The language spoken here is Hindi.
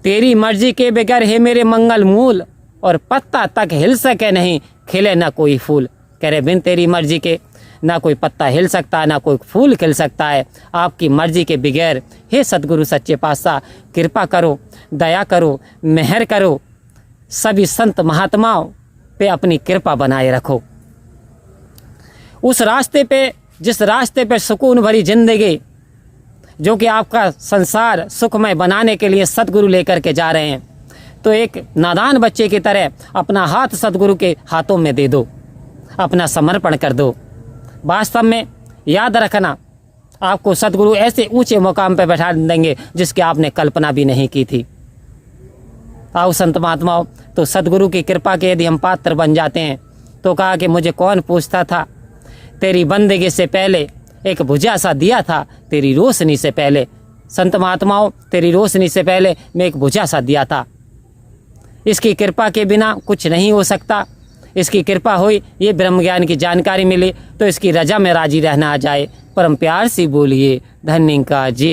तेरी मर्जी के बगैर है मेरे मंगल मूल, और पत्ता तक हिल सके नहीं, खिले ना कोई फूल। कह रहे बिन तेरी मर्जी के ना कोई पत्ता हिल सकता है, ना कोई फूल खिल सकता है। आपकी मर्जी के बगैर हे सतगुरु सच्चे पातशाह कृपा करो, दया करो, मेहर करो, सभी संत महात्माओं पे अपनी कृपा बनाए रखो। उस रास्ते पे, जिस रास्ते पे सुकून भरी जिंदगी, जो कि आपका संसार सुखमय बनाने के लिए सतगुरु लेकर के जा रहे हैं, तो एक नादान बच्चे की तरह अपना हाथ सतगुरु के हाथों में दे दो, अपना समर्पण कर दो। वास्तव में याद रखना, आपको सतगुरु ऐसे ऊंचे मुकाम पर बैठा देंगे जिसकी आपने कल्पना भी नहीं की थी। आओ संत महात्माओं, तो सतगुरु की कृपा के यदि हम पात्र बन जाते हैं, तो कहा कि मुझे कौन पूछता था, तेरी बंदगी से पहले एक बुझा सा दिया था, तेरी रोशनी से पहले। संत महात्माओं, तेरी रोशनी से पहले मैं एक बुझा सा दिया था। इसकी कृपा के बिना कुछ नहीं हो सकता। इसकी कृपा हुई, ये ब्रह्म ज्ञान की जानकारी मिली, तो इसकी रजा में राजी रहना आ जाए। परम प्यार से बोलिए धन्य का जी।